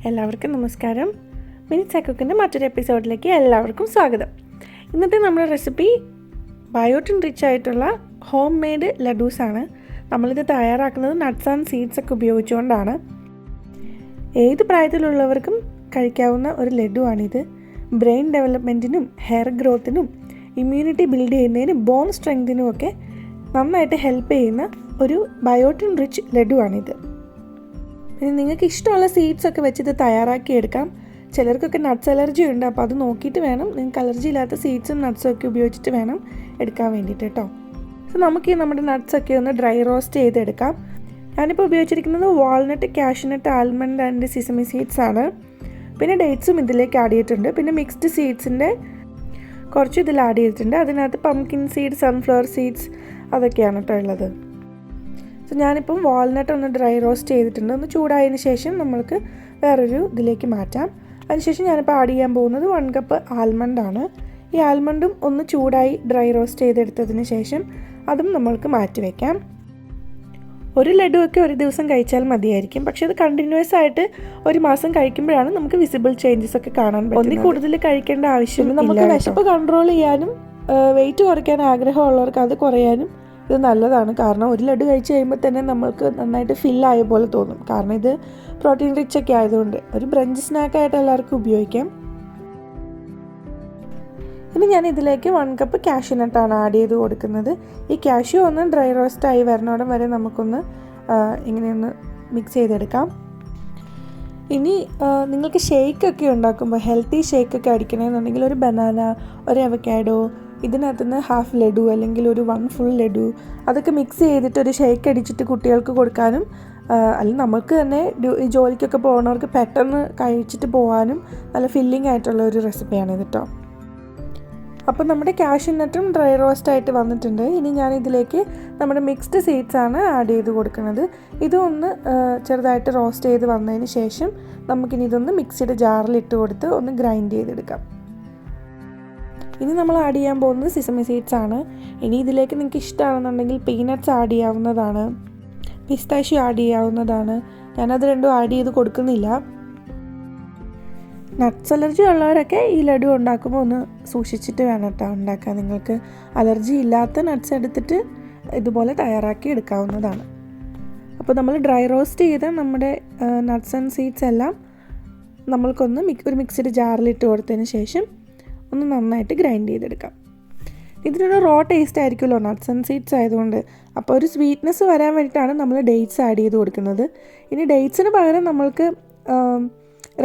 എല്ലാവർക്കും നമസ്കാരം. മിനിറ്റ്സ് കുക്കിൻ്റെ മറ്റൊരു എപ്പിസോഡിലേക്ക് എല്ലാവർക്കും സ്വാഗതം. ഇന്നത്തെ നമ്മുടെ റെസിപ്പി ബയോട്ടിൻ റിച്ച് ആയിട്ടുള്ള ഹോം മെയ്ഡ് ലഡൂസാണ്. നമ്മളിത് തയ്യാറാക്കുന്നത് നട്ട്സ് ആൻഡ് സീഡ്സ് ഒക്കെ ഉപയോഗിച്ചുകൊണ്ടാണ്. ഏത് പ്രായത്തിലുള്ളവർക്കും കഴിക്കാവുന്ന ഒരു ലഡുവാണിത്. ബ്രെയിൻ ഡെവലപ്മെൻറ്റിനും ഹെയർ ഗ്രോത്തിനും ഇമ്മ്യൂണിറ്റി ബിൽഡ് ചെയ്യുന്നതിനും ബോൺ സ്ട്രെങ്തിനും ഒക്കെ നന്നായിട്ട് ഹെൽപ്പ് ചെയ്യുന്ന ഒരു ബയോട്ടിൻ റിച്ച് ലഡുവാണിത്. പിന്നെ നിങ്ങൾക്ക് ഇഷ്ടമുള്ള സീഡ്സൊക്കെ വെച്ച് ഇത് തയ്യാറാക്കിയെടുക്കാം. ചിലർക്കൊക്കെ നട്ട്സ് അലർജി ഉണ്ട്, അപ്പോൾ അത് നോക്കിയിട്ട് വേണം. നിങ്ങൾക്ക് അലർജി ഇല്ലാത്ത സീഡ്സും നട്ട്സും ഒക്കെ ഉപയോഗിച്ചിട്ട് വേണം എടുക്കാൻ വേണ്ടിയിട്ട് കേട്ടോ. സോ നമുക്ക് നമ്മുടെ നട്ട്സൊക്കെ ഒന്ന് ഡ്രൈ റോസ്റ്റ് ചെയ്തെടുക്കാം. ഞാനിപ്പോൾ ഉപയോഗിച്ചിരിക്കുന്നത് walnut, cashew nut, almond and sesame seeds ആണ്. പിന്നെ ഡേറ്റ്സും ഇതിലേക്ക് ആഡ് ചെയ്തിട്ടുണ്ട്. പിന്നെ മിക്സ്ഡ് സീഡ്സിൻ്റെ കുറച്ച് ഇതിൽ ആഡ് ചെയ്തിട്ടുണ്ട്. അതിനകത്ത് പംകിൻ സീഡ്സ്, സൺഫ്ലവർ സീഡ്സ് അതൊക്കെയാണ് കേട്ടോ ഉള്ളത്. സോ ഞാനിപ്പം വാൾനട്ട് ഒന്ന് ഡ്രൈ റോസ്റ്റ് ചെയ്തിട്ടുണ്ട്. ഒന്ന് ചൂടായതിന് ശേഷം നമ്മൾക്ക് വേറൊരു ഇതിലേക്ക് മാറ്റാം. അതിനുശേഷം ഞാനിപ്പോൾ ആഡ് ചെയ്യാൻ പോകുന്നത് 1 കപ്പ് ആൽമണ്ടാണ്. ഈ ആൽമണ്ടും ഒന്ന് ചൂടായി ഡ്രൈ റോസ്റ്റ് ചെയ്തെടുത്തതിന് ശേഷം അതും നമ്മൾക്ക് മാറ്റി വയ്ക്കാം. ഒരു ലഡുവൊക്കെ ഒരു ദിവസം കഴിച്ചാൽ മതിയായിരിക്കും. പക്ഷേ അത് കണ്ടിന്യൂസ് ആയിട്ട് ഒരു മാസം കഴിക്കുമ്പോഴാണ് നമുക്ക് വിസിബിൾ ചേഞ്ചസ് ഒക്കെ കാണാൻ പറ്റുന്നത്. ഒന്നിൽ കൂടുതൽ കഴിക്കേണ്ട ആവശ്യമില്ല. നമുക്ക് വിശപ്പ് കൺട്രോൾ ചെയ്യാനും വെയിറ്റ് കുറയ്ക്കാൻ ആഗ്രഹമുള്ളവർക്ക് അത് കുറയാനും ഇത് നല്ലതാണ്. കാരണം ഒരു ലഡു കഴിച്ച് കഴിയുമ്പോൾ തന്നെ നമ്മൾക്ക് നന്നായിട്ട് ഫില്ലായ പോലെ തോന്നും. കാരണം ഇത് പ്രോട്ടീൻ റിച്ച് ഒക്കെ ആയതുകൊണ്ട് ഒരു ബ്രഞ്ച് സ്നാക്കായിട്ട് എല്ലാവർക്കും ഉപയോഗിക്കാം. ഇനി ഞാൻ ഇതിലേക്ക് 1 കപ്പ് കാഷ്യൂനട്ടാണ് ആഡ് ചെയ്ത് കൊടുക്കുന്നത്. ഈ കാഷ്യൂ ഒന്ന് ഡ്രൈ റോസ്റ്റായി വരണോടം വരെ നമുക്കൊന്ന് ഇങ്ങനെയൊന്ന് മിക്സ് ചെയ്തെടുക്കാം. ഇനി നിങ്ങൾക്ക് ഷേക്കൊക്കെ ഉണ്ടാക്കുമ്പോൾ ഹെൽത്തി ഷേക്കൊക്കെ അടിക്കണമെന്നുണ്ടെങ്കിൽ ഒരു ബനാന, ഒരു അവക്കാഡോ, ഇതിനകത്തുനിന്ന് ഹാഫ് ലഡു അല്ലെങ്കിൽ ഒരു 1 ഫുൾ ലഡു അതൊക്കെ മിക്സ് ചെയ്തിട്ട് ഒരു ഷേക്ക് അടിച്ചിട്ട് കുട്ടികൾക്ക് കൊടുക്കാനും അല്ലെങ്കിൽ നമുക്ക് തന്നെ ജോലിക്കൊക്കെ പോകുന്നവർക്ക് പെട്ടെന്ന് കഴിച്ചിട്ട് പോകാനും നല്ല ഫില്ലിംഗ് ആയിട്ടുള്ള ഒരു റെസിപ്പിയാണ് ഇത് കേട്ടോ. അപ്പോൾ നമ്മുടെ കാഷ്യൂനട്ടും ഡ്രൈ റോസ്റ്റ് ആയിട്ട് വന്നിട്ടുണ്ട്. ഇനി ഞാൻ ഇതിലേക്ക് നമ്മുടെ മിക്സ്ഡ് സീഡ്സ് ആണ് ആഡ് ചെയ്ത് കൊടുക്കുന്നത്. ഇതൊന്ന് ചെറുതായിട്ട് റോസ്റ്റ് ചെയ്ത് വന്നതിന് ശേഷം നമുക്കിനി ഇതൊന്ന് മിക്സിയുടെ ജാറിലിട്ട് കൊടുത്ത് ഒന്ന് ഗ്രൈൻഡ് ചെയ്തെടുക്കാം. ഇനി നമ്മൾ ആഡ് ചെയ്യാൻ പോകുന്നത് സിസമി സീഡ്സ് ആണ്. ഇനി ഇതിലേക്ക് നിങ്ങൾക്ക് ഇഷ്ടമാണെന്നുണ്ടെങ്കിൽ പീനട്ട്സ് ആഡ് ചെയ്യാവുന്നതാണ്, പിസ്താഷ്യൂ ആഡ് ചെയ്യാവുന്നതാണ്. ഞാനത് രണ്ടും ആഡ് ചെയ്ത് കൊടുക്കുന്നില്ല. നട്ട്സ് അലർജി ഉള്ളവരൊക്കെ ഈ ലഡു ഉണ്ടാക്കുമ്പോൾ ഒന്ന് സൂക്ഷിച്ചിട്ട് വേണം കേട്ടോ ഉണ്ടാക്കാൻ. നിങ്ങൾക്ക് അലർജി ഇല്ലാത്ത നട്ട്സ് എടുത്തിട്ട് ഇതുപോലെ തയ്യാറാക്കി എടുക്കാവുന്നതാണ്. അപ്പോൾ നമ്മൾ ഡ്രൈ റോസ്റ്റ് ചെയ്ത നമ്മുടെ നട്ട്സ് ആൻഡ് സീഡ്സ് എല്ലാം നമ്മൾക്കൊന്ന് ഒരു മിക്സിയുടെ ജാറിലിട്ട് കൊടുത്തതിന് ശേഷം ഒന്ന് നന്നായിട്ട് ഗ്രൈൻഡ് ചെയ്തെടുക്കാം. ഇതിനൊരു റോ ടേസ്റ്റ് ആയിരിക്കുമല്ലോ നട്ട്സ് ആൻഡ് സീഡ്സ് ആയതുകൊണ്ട്. അപ്പോൾ ഒരു സ്വീറ്റ്നെസ് വരാൻ വേണ്ടിയിട്ടാണ് നമ്മൾ ഡേറ്റ്സ് ആഡ് ചെയ്ത് കൊടുക്കുന്നത്. ഇനി ഡേറ്റ്സിന് പകരം നമ്മൾക്ക്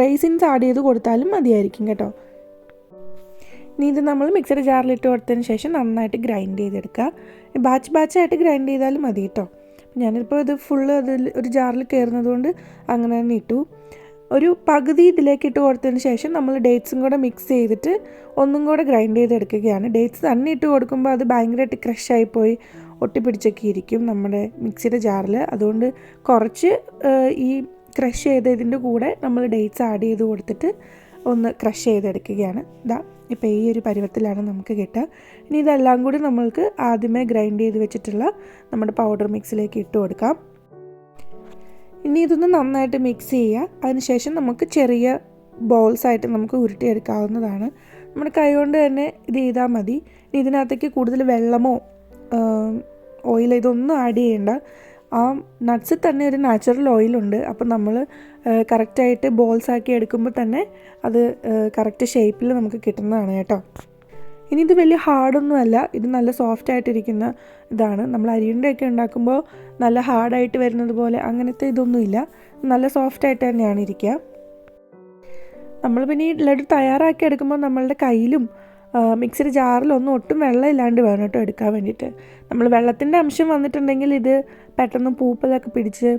റൈസിൻസ് ആഡ് ചെയ്ത് കൊടുത്താലും മതിയായിരിക്കും കേട്ടോ. ഇനി ഇത് നമ്മൾ മിക്സിയുടെ ജാറിലിട്ട് കൊടുത്തതിന് ശേഷം നന്നായിട്ട് ഗ്രൈൻഡ് ചെയ്തെടുക്കുക. ബാച്ചായിട്ട് ഗ്രൈൻഡ് ചെയ്താലും മതി കേട്ടോ. ഞാനിപ്പോൾ ഇത് ഫുള്ള് അതിൽ ഒരു ജാറിൽ കയറുന്നത് കൊണ്ട് അങ്ങനെ തന്നെ ഇട്ടു. ഒരു പകുതി ഇതിലേക്ക് ഇട്ട് കൊടുത്തതിന് ശേഷം നമ്മൾ ഡേറ്റ്സും കൂടെ മിക്സ് ചെയ്തിട്ട് ഒന്നും കൂടെ ഗ്രൈൻഡ് ചെയ്തെടുക്കുകയാണ്. ഡേറ്റ്സ് തന്നെ ഇട്ട് കൊടുക്കുമ്പോൾ അത് ഭയങ്കരമായിട്ട് ക്രഷായിപ്പോയി ഒട്ടിപ്പിടിച്ചൊക്കെ ഇരിക്കും നമ്മുടെ മിക്സിയുടെ ജാറിൽ. അതുകൊണ്ട് കുറച്ച് ഈ ക്രഷ് ചെയ്തതിൻ്റെ കൂടെ നമ്മൾ ഡേറ്റ്സ് ആഡ് ചെയ്ത് കൊടുത്തിട്ട് ഒന്ന് ക്രഷ് ചെയ്തെടുക്കുകയാണ്. ഇപ്പോൾ ഈ ഒരു പരുവത്തിലാണ് നമുക്ക് കിട്ടുക. ഇനി ഇതെല്ലാം കൂടി നമ്മൾക്ക് ആദ്യമേ ഗ്രൈൻഡ് ചെയ്ത് വെച്ചിട്ടുള്ള നമ്മുടെ പൗഡർ മിക്സിലേക്ക് ഇട്ട് കൊടുക്കാം. ഇനി ഇതൊന്ന് നന്നായിട്ട് മിക്സ് ചെയ്യുക. അതിനുശേഷം നമുക്ക് ചെറിയ ബോൾസായിട്ട് നമുക്ക് ഉരുട്ടിയെടുക്കാവുന്നതാണ്. നമ്മുടെ കൈ കൊണ്ട് തന്നെ ഇത് ചെയ്താൽ മതി. ഇനി ഇതിനകത്തേക്ക് കൂടുതൽ വെള്ളമോ ഓയിലോ ഇതൊന്നും ആഡ് ചെയ്യേണ്ട. ആ നട്ട്സിൽ തന്നെ ഒരു നാച്ചുറൽ ഓയിലുണ്ട്. അപ്പോൾ നമ്മൾ കറക്റ്റായിട്ട് ബോൾസാക്കി എടുക്കുമ്പോൾ തന്നെ അത് കറക്റ്റ് ഷേപ്പിൽ നമുക്ക് കിട്ടുന്നതാണ് കേട്ടോ. ഇനി ഇത് വലിയ ഹാർഡൊന്നുമല്ല, ഇത് നല്ല സോഫ്റ്റായിട്ടിരിക്കുന്ന ഇതാണ്. നമ്മൾ അരിയുണ്ടയൊക്കെ ഉണ്ടാക്കുമ്പോൾ നല്ല ഹാർഡായിട്ട് വരുന്നത് പോലെ അങ്ങനത്തെ ഇതൊന്നുമില്ല. നല്ല സോഫ്റ്റായിട്ട് തന്നെയാണ് ഇരിക്കുക. നമ്മൾ പിന്നെ ഈ ലഡു തയ്യാറാക്കി എടുക്കുമ്പോൾ നമ്മളുടെ കയ്യിലും മിക്സിയുടെ ജാറിലൊന്നും ഒട്ടും വെള്ളം ഇല്ലാണ്ട് വേണം കേട്ടോ എടുക്കാൻ വേണ്ടിയിട്ട്. നമ്മൾ വെള്ളത്തിൻ്റെ അംശം വന്നിട്ടുണ്ടെങ്കിൽ ഇത് പെട്ടെന്ന് പൂപ്പലൊക്കെ പിടിച്ച്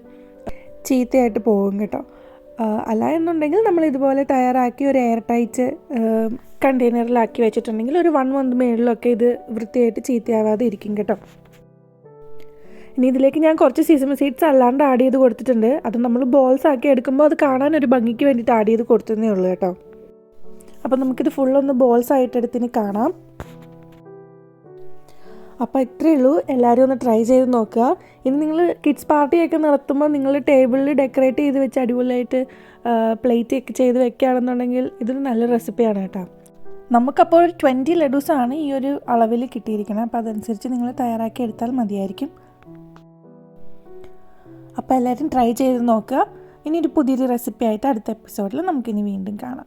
ചീത്തയായിട്ട് പോകും കേട്ടോ. അല്ല എന്നുണ്ടെങ്കിൽ നമ്മൾ ഇതുപോലെ തയ്യാറാക്കി ഒരു എയർ ടൈറ്റ് കണ്ടെയ്നറിലാക്കി വെച്ചിട്ടുണ്ടെങ്കിൽ ഒരു 1 മന്ത് മേളിലൊക്കെ ഇത് വൃത്തിയായിട്ട് ചീത്തയാവാതെ ഇരിക്കും കേട്ടോ. ഇനി ഇതിലേക്ക് ഞാൻ കുറച്ച് സിസമി സീഡ്സ് അല്ലാണ്ട് ആഡ് ചെയ്ത് കൊടുത്തിട്ടുണ്ട്. അത് നമ്മൾ ബോൾസ് ആക്കി എടുക്കുമ്പോൾ അത് കാണാൻ ഒരു ഭംഗിക്ക് വേണ്ടിയിട്ട് ആഡ് ചെയ്ത് കൊടുത്തതേ ഉള്ളൂ കേട്ടോ. അപ്പോൾ നമുക്കിത് ഫുള്ളൊന്ന് ബോൾസ് ആയിട്ട് എടുത്തിന് കാണാം. അപ്പോൾ ഇത്രയേ ഉള്ളൂ. എല്ലാവരും ഒന്ന് ട്രൈ ചെയ്ത് നോക്കുക. ഇനി നിങ്ങൾ കിഡ്സ് പാർട്ടിയൊക്കെ നടത്തുമ്പോൾ നിങ്ങൾ ടേബിളിൽ ഡെക്കറേറ്റ് ചെയ്ത് വെച്ച് അടിപൊളിയായിട്ട് പ്ലേറ്റ് ഒക്കെ ചെയ്ത് വെക്കുകയാണെന്നുണ്ടെങ്കിൽ ഇതൊരു നല്ല റെസിപ്പിയാണ് കേട്ടോ. നമുക്കപ്പോൾ 20 ലഡൂസാണ് ഈ ഒരു അളവിൽ കിട്ടിയിരിക്കുന്നത്. അപ്പോൾ അതനുസരിച്ച് നിങ്ങൾ തയ്യാറാക്കി എടുത്താൽ മതിയായിരിക്കും. അപ്പോൾ എല്ലാവരും ട്രൈ ചെയ്ത് നോക്കുക. ഇനി ഒരു പുതിയൊരു റെസിപ്പി ആയിട്ട് അടുത്ത എപ്പിസോഡിൽ നമുക്കിനി വീണ്ടും കാണാം.